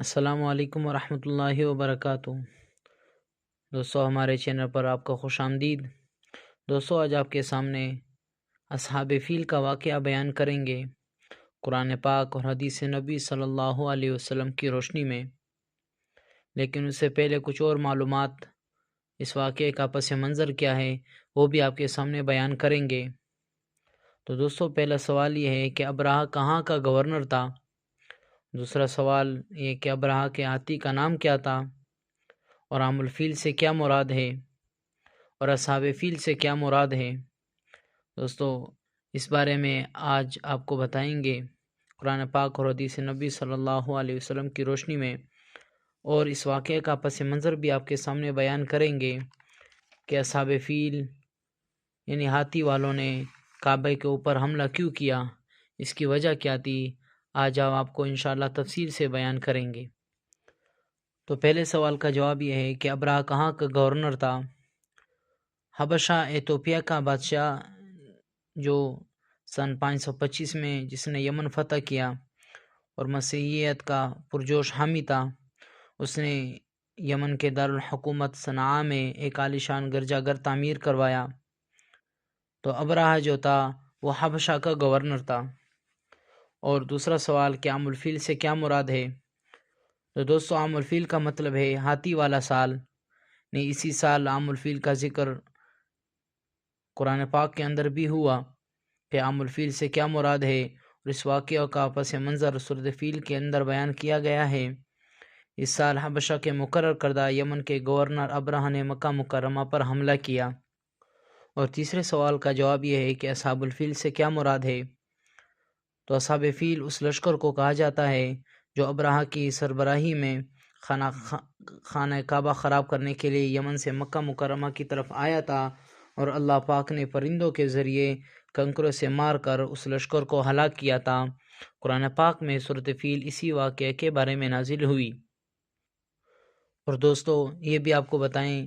السلام علیکم ورحمۃ اللہ وبرکاتہ۔ دوستو، ہمارے چینل پر آپ کا خوش آمدید۔ دوستو، آج آپ کے سامنے اصحاب فیل کا واقعہ بیان کریں گے قرآن پاک اور حدیث نبی صلی اللہ علیہ وسلم کی روشنی میں۔ لیکن اس سے پہلے کچھ اور معلومات، اس واقعے کا پس منظر کیا ہے وہ بھی آپ کے سامنے بیان کریں گے۔ تو دوستو، پہلا سوال یہ ہے کہ ابرہہ کہاں کا گورنر تھا؟ دوسرا سوال یہ کہ ابرہہ کے ہاتھی کا نام کیا تھا، اور عام الفیل سے کیا مراد ہے، اور اصحاب فیل سے کیا مراد ہے؟ دوستو، اس بارے میں آج آپ کو بتائیں گے قرآن پاک اور حدیث نبی صلی اللہ علیہ وسلم کی روشنی میں، اور اس واقعے کا پس منظر بھی آپ کے سامنے بیان کریں گے کہ اصحاب فیل یعنی ہاتھی والوں نے کعبہ کے اوپر حملہ کیوں کیا، اس کی وجہ کیا تھی۔ آج ہم آپ کو انشاءاللہ تفصیل سے بیان کریں گے۔ تو پہلے سوال کا جواب یہ ہے کہ ابرہہ کہاں کا گورنر تھا؟ حبشہ ایتھوپیا کا بادشاہ جو سن 525 میں جس نے یمن فتح کیا اور مسیحیت کا پرجوش حامی تھا، اس نے یمن کے دارالحکومت صنعاء میں ایک عالیشان گرجا گھر تعمیر کروایا۔ تو ابرہہ جو تھا وہ حبشہ کا گورنر تھا۔ اور دوسرا سوال کہ عام الفیل سے کیا مراد ہے؟ تو دوستو، عام الفیل کا مطلب ہے ہاتھی والا سال، نہیں اسی سال عام الفیل کا ذکر قرآن پاک کے اندر بھی ہوا کہ عام الفیل سے کیا مراد ہے، اور اس واقعہ کا پس منظر سورۃ فیل کے اندر بیان کیا گیا ہے۔ اس سال حبشہ کے مقرر کردہ یمن کے گورنر ابرہہ نے مکہ مکرمہ پر حملہ کیا۔ اور تیسرے سوال کا جواب یہ ہے کہ اصحاب الفیل سے کیا مراد ہے؟ تو اصحاب فیل اس لشکر کو کہا جاتا ہے جو ابرہہ کی سربراہی میں خانہ کعبہ خراب کرنے کے لیے یمن سے مکہ مکرمہ کی طرف آیا تھا، اور اللہ پاک نے پرندوں کے ذریعے کنکروں سے مار کر اس لشکر کو ہلاک کیا تھا۔ قرآن پاک میں سورۃ فیل اسی واقعے کے بارے میں نازل ہوئی۔ اور دوستو، یہ بھی آپ کو بتائیں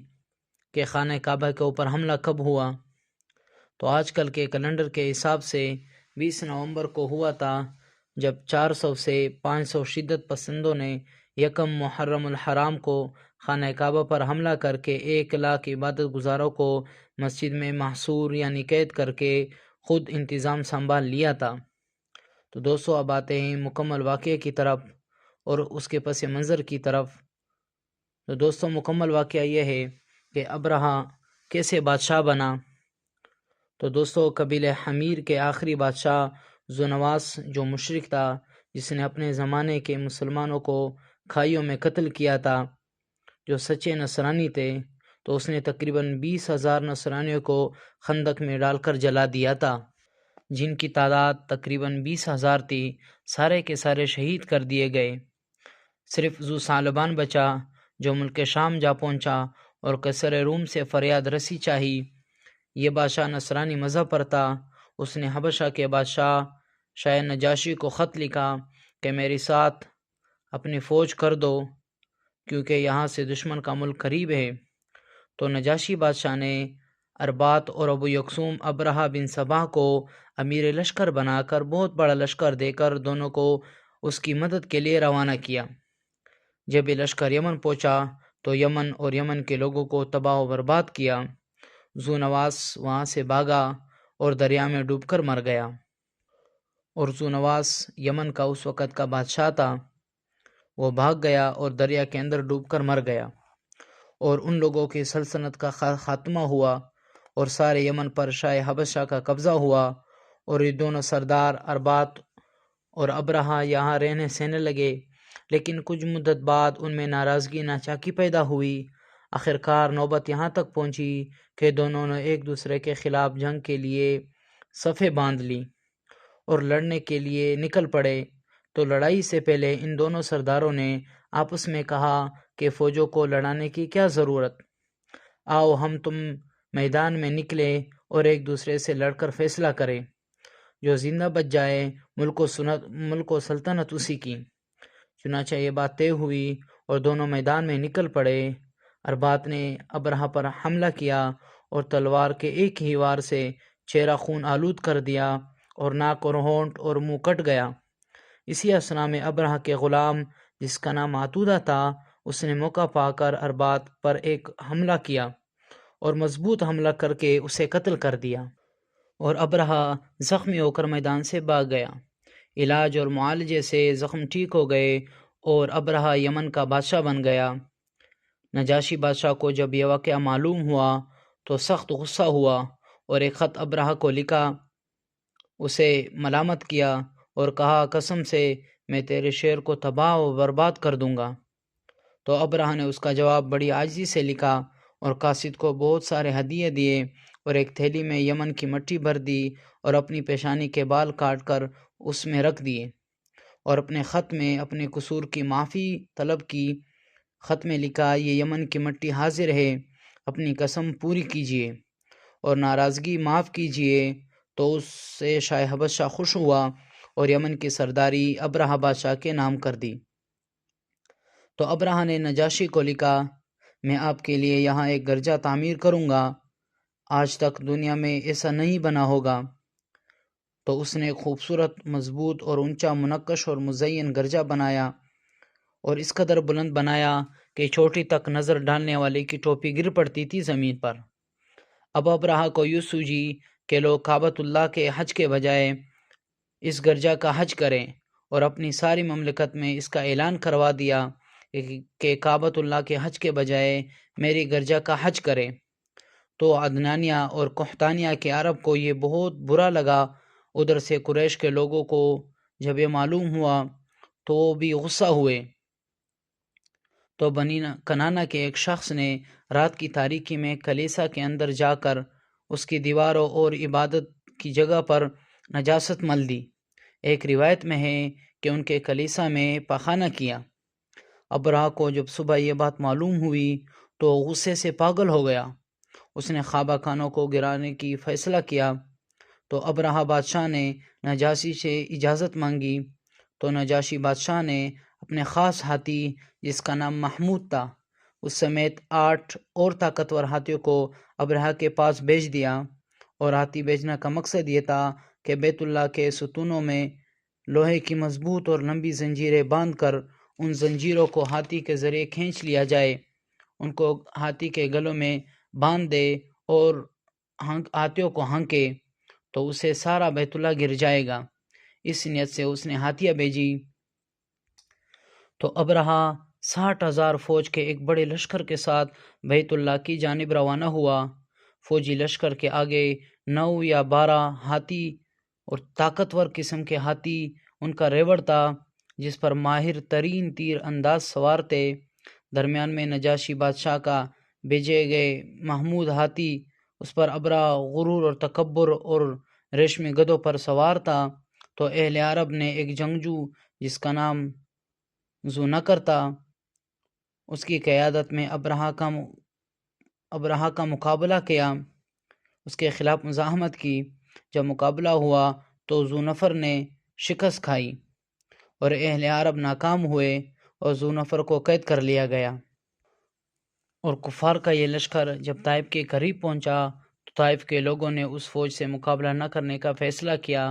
کہ خانہ کعبہ کے اوپر حملہ کب ہوا؟ تو آج کل کے کیلنڈر کے حساب سے 20 نومبر کو ہوا تھا، جب 400 سے 500 شدت پسندوں نے یکم محرم الحرام کو خانہ کعبہ پر حملہ کر کے 1 لاکھ عبادت گزاروں کو مسجد میں محصور یعنی قید کر کے خود انتظام سنبھال لیا تھا۔ تو دوستو، اب آتے ہیں مکمل واقعے کی طرف اور اس کے پس منظر کی طرف۔ تو دوستو، مکمل واقعہ یہ ہے کہ ابرہہ کیسے بادشاہ بنا۔ تو دوستو، قبیلہ حمیر کے آخری بادشاہ ذونواس جو مشرک تھا، جس نے اپنے زمانے کے مسلمانوں کو کھائیوں میں قتل کیا تھا، جو سچے نصرانی تھے، تو اس نے تقریباً 20,000 نصرانیوں کو خندق میں ڈال کر جلا دیا تھا، جن کی تعداد تقریباً 20,000 تھی۔ سارے کے سارے شہید کر دیے گئے۔ صرف ذو ثعلبان بچا جو ملک شام جا پہنچا اور قیصر روم سے فریاد رسی چاہی۔ یہ بادشاہ نصرانی مذہب پر تھا۔ اس نے حبشہ کے بادشاہ شاہ نجاشی کو خط لکھا کہ میرے ساتھ اپنی فوج کر دو، کیونکہ یہاں سے دشمن کا ملک قریب ہے۔ تو نجاشی بادشاہ نے اربات اور ابو یکسوم ابرہہ بن صباح کو امیر لشکر بنا کر بہت بڑا لشکر دے کر دونوں کو اس کی مدد کے لیے روانہ کیا۔ جب یہ لشکر یمن پہنچا تو یمن اور یمن کے لوگوں کو تباہ و برباد کیا۔ ذونواس وہاں سے بھاگا اور دریا میں ڈوب کر مر گیا۔ اور ذونواس یمن کا اس وقت کا بادشاہ تھا، وہ بھاگ گیا اور دریا کے اندر ڈوب کر مر گیا، اور ان لوگوں کی سلطنت کا خاتمہ ہوا، اور سارے یمن پر شاہ حبشہ کا قبضہ ہوا۔ اور یہ دونوں سردار اربات اور ابرہہ یہاں رہنے سہنے لگے، لیکن کچھ مدت بعد ان میں ناراضگی ناچاکی پیدا ہوئی۔ آخرکار نوبت یہاں تک پہنچی کہ دونوں نے ایک دوسرے کے خلاف جنگ کے لیے صفیں باندھ لی اور لڑنے کے لیے نکل پڑے۔ تو لڑائی سے پہلے ان دونوں سرداروں نے آپس میں کہا کہ فوجوں کو لڑانے کی کیا ضرورت، آؤ ہم تم میدان میں نکلے اور ایک دوسرے سے لڑ کر فیصلہ کریں، جو زندہ بچ جائے ملک و سلطنت اسی کی۔ چنانچہ یہ بات طے ہوئی اور دونوں میدان میں نکل پڑے۔ اربات نے ابرہہ پر حملہ کیا اور تلوار کے ایک ہی وار سے چہرہ خون آلود کر دیا، اور ناک اور ہونٹ اور منہ کٹ گیا۔ اسی اسنا میں ابرہہ کے غلام جس کا نام عتودہ تھا، اس نے موقع پا کر اربات پر ایک حملہ کیا اور مضبوط حملہ کر کے اسے قتل کر دیا، اور ابرہہ زخمی ہو کر میدان سے بھاگ گیا۔ علاج اور معالجے سے زخم ٹھیک ہو گئے اور ابرہہ یمن کا بادشاہ بن گیا۔ نجاشی بادشاہ کو جب یہ واقعہ معلوم ہوا تو سخت غصہ ہوا اور ایک خط ابرہہ کو لکھا، اسے ملامت کیا اور کہا، قسم سے میں تیرے شہر کو تباہ و برباد کر دوں گا۔ تو ابرہہ نے اس کا جواب بڑی عاجزی سے لکھا اور قاصد کو بہت سارے ہدیے دیے اور ایک تھیلی میں یمن کی مٹی بھر دی اور اپنی پیشانی کے بال کاٹ کر اس میں رکھ دیے، اور اپنے خط میں اپنے قصور کی معافی طلب کی۔ خط میں لکھا، یہ یمن کی مٹی حاضر ہے، اپنی قسم پوری کیجیے اور ناراضگی معاف کیجیے۔ تو اس سے شاہ حبشہ خوش ہوا اور یمن کی سرداری ابرہہ بادشاہ کے نام کر دی۔ تو ابرہہ نے نجاشی کو لکھا، میں آپ کے لیے یہاں ایک گرجا تعمیر کروں گا، آج تک دنیا میں ایسا نہیں بنا ہوگا۔ تو اس نے ایک خوبصورت، مضبوط اور اونچا، منقش اور مزین گرجا بنایا اور اس قدر بلند بنایا کہ چوٹی تک نظر ڈالنے والے کی ٹوپی گر پڑتی تھی زمین پر۔ اب ابرہہ کو یوں سوجی کہ لوگ کعبۃ اللہ کے حج کے بجائے اس گرجا کا حج کریں، اور اپنی ساری مملکت میں اس کا اعلان کروا دیا کہ کعبۃ اللہ کے حج کے بجائے میری گرجا کا حج کریں۔ تو عدنانیہ اور قحطانیہ کے عرب کو یہ بہت برا لگا۔ ادھر سے قریش کے لوگوں کو جب یہ معلوم ہوا تو وہ بھی غصہ ہوئے۔ تو بنی کنانہ کے ایک شخص نے رات کی تاریکی میں کلیسا کے اندر جا کر اس کی دیواروں اور عبادت کی جگہ پر نجاست مل دی۔ ایک روایت میں ہے کہ ان کے کلیسا میں پاخانہ کیا۔ ابرہہ کو جب صبح یہ بات معلوم ہوئی تو غصے سے پاگل ہو گیا۔ اس نے خوابہ خانوں کو گرانے کی فیصلہ کیا۔ تو ابرہہ بادشاہ نے نجاشی سے اجازت مانگی۔ تو نجاشی بادشاہ نے اپنے خاص ہاتھی جس کا نام محمود تھا، اس سمیت 8 اور طاقتور ہاتھیوں کو ابرہہ کے پاس بھیج دیا، اور ہاتھی بھیجنے کا مقصد یہ تھا کہ بیت اللہ کے ستونوں میں لوہے کی مضبوط اور لمبی زنجیریں باندھ کر ان زنجیروں کو ہاتھی کے ذریعے کھینچ لیا جائے، ان کو ہاتھی کے گلوں میں باندھ دے اور ہاتھیوں کو ہانکے تو اسے سارا بیت اللہ گر جائے گا۔ اس نیت سے اس نے ہاتھیاں بھیجی۔ تو ابرہہ 60,000 فوج کے ایک بڑے لشکر کے ساتھ بیت اللہ کی جانب روانہ ہوا۔ فوجی لشکر کے آگے 9 یا 12 ہاتھی اور طاقتور قسم کے ہاتھی ان کا ریوڑ تھا، جس پر ماہر ترین تیر انداز سوار تھے۔ درمیان میں نجاشی بادشاہ کا بھیجے گئے محمود ہاتھی، اس پر ابرہہ غرور اور تکبر اور ریشمی گدھوں پر سوار تھا۔ تو اہل عرب نے ایک جنگجو جس کا نام ذونکر تھا، اس کی قیادت میں ابرہہ کا مقابلہ کیا، اس کے خلاف مزاحمت کی۔ جب مقابلہ ہوا تو ذونفر نے شکست کھائی اور اہل عرب ناکام ہوئے اور ذونفر کو قید کر لیا گیا۔ اور کفار کا یہ لشکر جب طائف کے قریب پہنچا تو طائف کے لوگوں نے اس فوج سے مقابلہ نہ کرنے کا فیصلہ کیا۔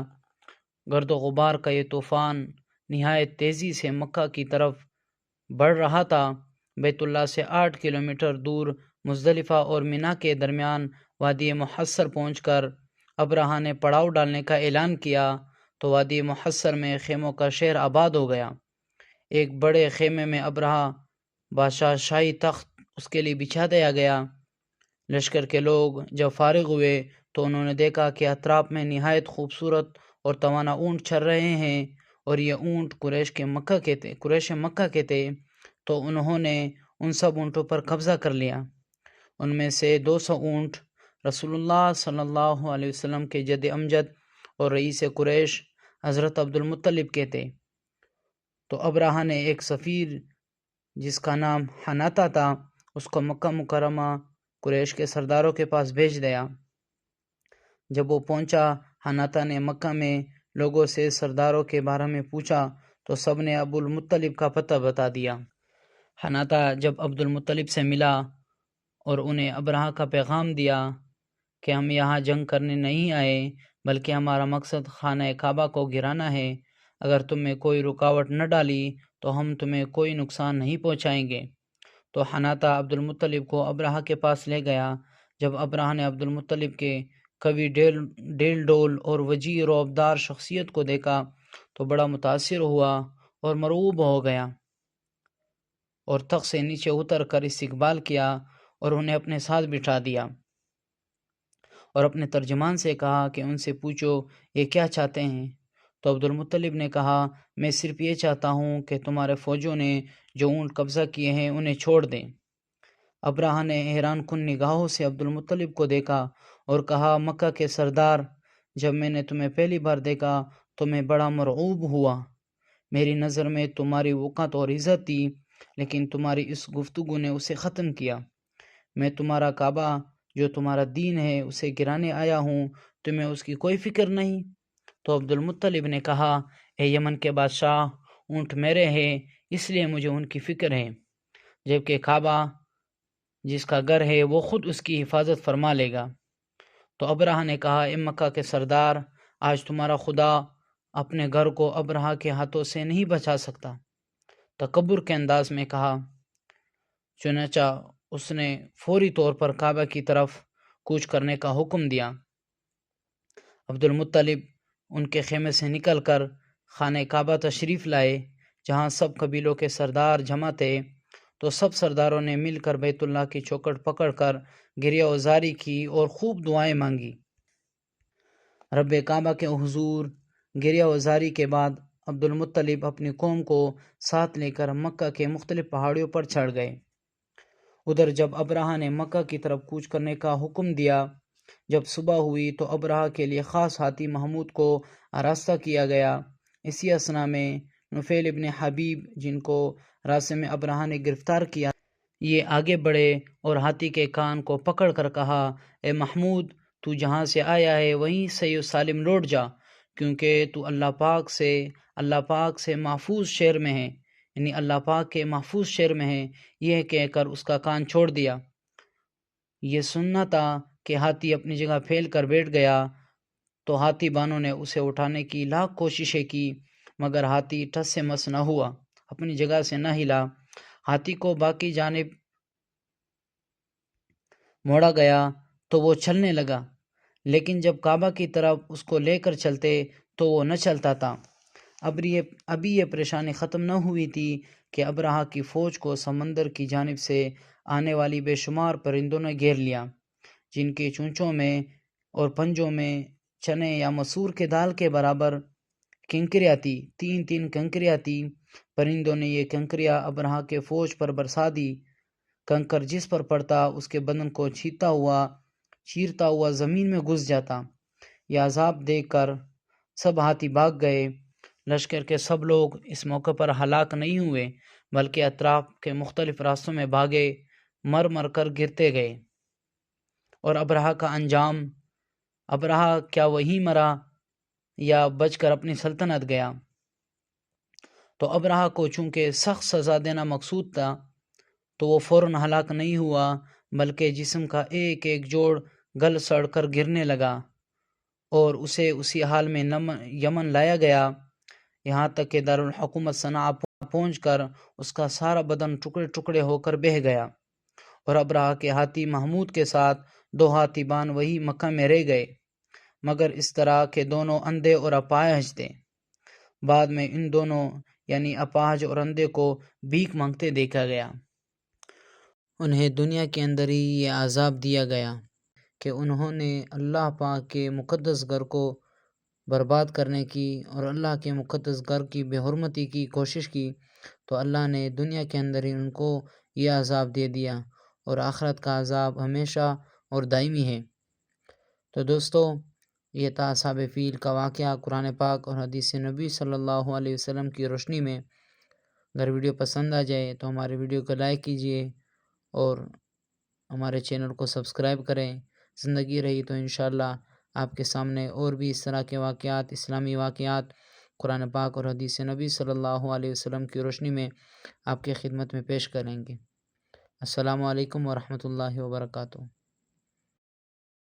گرد و غبار کا یہ طوفان نہایت تیزی سے مکہ کی طرف بڑھ رہا تھا۔ بیت اللہ سے 8 کلومیٹر دور مزدلفہ اور منا کے درمیان وادی محصر پہنچ کر ابرہہ نے پڑاؤ ڈالنے کا اعلان کیا۔ تو وادی محصر میں خیموں کا شہر آباد ہو گیا۔ ایک بڑے خیمے میں ابرہہ بادشاہ شاہی تخت اس کے لیے بچھا دیا گیا۔ لشکر کے لوگ جب فارغ ہوئے تو انہوں نے دیکھا کہ اطراف میں نہایت خوبصورت اور توانا اونٹ چر رہے ہیں، اور یہ اونٹ قریش مکہ کے تھے۔ تو انہوں نے ان سب اونٹوں پر قبضہ کر لیا۔ ان میں سے 200 اونٹ رسول اللہ صلی اللہ علیہ وسلم کے جد امجد اور رئیس قریش حضرت عبد المطلب کے تھے۔ تو ابرہہ نے ایک سفیر جس کا نام حناطہ تھا، اس کو مکہ مکرمہ قریش کے سرداروں کے پاس بھیج دیا۔ جب وہ پہنچا، حناطہ نے مکہ میں لوگوں سے سرداروں کے بارے میں پوچھا تو سب نے ابو المطلب کا پتہ بتا دیا۔ حناطہ جب عبد المطلب سے ملا اور انہیں ابرہہ کا پیغام دیا کہ ہم یہاں جنگ کرنے نہیں آئے بلکہ ہمارا مقصد خانہ کعبہ کو گرانا ہے، اگر تم میں کوئی رکاوٹ نہ ڈالی تو ہم تمہیں کوئی نقصان نہیں پہنچائیں گے۔ تو حناطہ عبد المطلب کو ابرہہ کے پاس لے گیا۔ جب ابرہہ نے عبد المطلب کے قوی ڈیل ڈول اور وجیح رعبدار شخصیت کو دیکھا تو بڑا متاثر ہوا اور مرعوب ہو گیا، اور تخت سے نیچے اتر کر استقبال کیا اور انہیں اپنے ساتھ بٹھا دیا، اور اپنے ترجمان سے کہا کہ ان سے پوچھو یہ کیا چاہتے ہیں۔ تو عبد المطلب نے کہا میں صرف یہ چاہتا ہوں کہ تمہارے فوجوں نے جو اونٹ قبضہ کیے ہیں انہیں چھوڑ دیں۔ ابرہہ نے حیران کن نگاہوں سے عبد المطلب کو دیکھا اور کہا مکہ کے سردار، جب میں نے تمہیں پہلی بار دیکھا تو میں بڑا مرعوب ہوا۔ میری نظر میں تمہاری وقت اور عزت تھی، لیکن تمہاری اس گفتگو نے اسے ختم کیا۔ میں تمہارا کعبہ جو تمہارا دین ہے اسے گرانے آیا ہوں، تمہیں اس کی کوئی فکر نہیں؟ تو عبد المطلب نے کہا اے یمن کے بادشاہ، اونٹ میرے ہیں اس لیے مجھے ان کی فکر ہے، جبکہ کعبہ جس کا گھر ہے وہ خود اس کی حفاظت فرما لے گا۔ تو ابرہہ نے کہا اے مکہ کے سردار، آج تمہارا خدا اپنے گھر کو ابرہہ کے ہاتھوں سے نہیں بچا سکتا۔ تکبر کے انداز میں کہا۔ چنانچہ اس نے فوری طور پر کعبہ کی طرف کوچ کرنے کا حکم دیا۔ عبد المطلب ان کے خیمے سے نکل کر خانہ کعبہ تشریف لائے، جہاں سب قبیلوں کے سردار جمع تھے۔ تو سب سرداروں نے مل کر بیت اللہ کی چوکھٹ پکڑ کر گریہ وزاری کی اور خوب دعائیں مانگی۔ رب کعبہ کے حضور گریہ وزاری کے بعد عبد المطلب اپنی قوم کو ساتھ لے کر مکہ کے مختلف پہاڑیوں پر چڑھ گئے۔ ادھر جب ابرہہ نے مکہ کی طرف کوچ کرنے کا حکم دیا، جب صبح ہوئی تو ابرہہ کے لیے خاص ہاتھی محمود کو آراستہ کیا گیا۔ اسی اثنا میں نفیل ابن حبیب، جن کو راستے میں ابرہہ نے گرفتار کیا، یہ آگے بڑھے اور ہاتھی کے کان کو پکڑ کر کہا اے محمود، تو جہاں سے آیا ہے وہیں صحیح و سالم لوٹ جا، کیونکہ تو اللہ پاک سے محفوظ شہر میں ہے، یعنی اللہ پاک کے محفوظ شہر میں ہے۔ یہ کہہ کر اس کا کان چھوڑ دیا۔ یہ سننا تھا کہ ہاتھی اپنی جگہ پھیل کر بیٹھ گیا، تو ہاتھی بانوں نے اسے اٹھانے کی لاکھ کوششیں کی، مگر ہاتھی ٹس سے مس نہ ہوا، اپنی جگہ سے نہ ہلا۔ ہاتھی کو باقی جانب موڑا گیا تو وہ چلنے لگا، لیکن جب کعبہ کی طرف اس کو لے کر چلتے تو وہ نہ چلتا تھا۔ ابھی یہ پریشانی ختم نہ ہوئی تھی کہ ابرہہ کی فوج کو سمندر کی جانب سے آنے والی بے شمار پرندوں نے گھیر لیا، جن کی چونچوں میں اور پنجوں میں چنے یا مسور کے دال کے برابر کنکریاں تھی، 3 کنکریاں تھی۔ پرندوں نے یہ کنکریاں ابرہہ کے فوج پر برسا دی۔ کنکر جس پر پڑتا اس کے بدن کو چیرتا ہوا زمین میں گھس جاتا۔ یہ عذاب دیکھ کر سب ہاتھی بھاگ گئے۔ لشکر کے سب لوگ اس موقع پر ہلاک نہیں ہوئے، بلکہ اطراف کے مختلف راستوں میں بھاگے، مر کر گرتے گئے۔ اور ابرہہ کا انجام، ابرہہ کیا وہی مرا یا بچ کر اپنی سلطنت گیا؟ تو ابرہہ کو چونکہ سخت سزا دینا مقصود تھا، تو وہ فوراً ہلاک نہیں ہوا، بلکہ جسم کا ایک ایک جوڑ گل سڑ کر گرنے لگا، اور اسے اسی حال میں یمن لایا گیا، یہاں تک کہ دارالحکومت صنعاء پہنچ کر اس کا سارا بدن ٹکڑے ٹکڑے ہو کر بہہ گیا، اور ابرہہ کے ہاتھی محمود کے ساتھ 2 ہاتھی بان وہی مکہ میں رہ گئے، مگر اس طرح کے دونوں اندھے اور اپاہج تھے۔ بعد میں ان دونوں یعنی اپاہج اور اندھے کو بھیک مانگتے دیکھا گیا۔ انہیں دنیا کے اندر ہی یہ عذاب دیا گیا کہ انہوں نے اللہ پاک کے مقدس گھر کو برباد کرنے کی اور اللہ کے مقدس گھر کی بے حرمتی کی کوشش کی، تو اللہ نے دنیا کے اندر ہی ان کو یہ عذاب دے دیا، اور آخرت کا عذاب ہمیشہ اور دائمی ہے۔ تو دوستو، یہ تھا اصحاب فیل کا واقعہ قرآن پاک اور حدیث نبی صلی اللہ علیہ وسلم کی روشنی میں۔ اگر ویڈیو پسند آ جائے تو ہمارے ویڈیو کو لائک کیجئے اور ہمارے چینل کو سبسکرائب کریں۔ زندگی رہی تو انشاءاللہ آپ کے سامنے اور بھی اس طرح کے واقعات، اسلامی واقعات قرآن پاک اور حدیث نبی صلی اللہ علیہ وسلم کی روشنی میں آپ کی خدمت میں پیش کریں گے۔ السلام علیکم ورحمۃ اللہ وبرکاتہ۔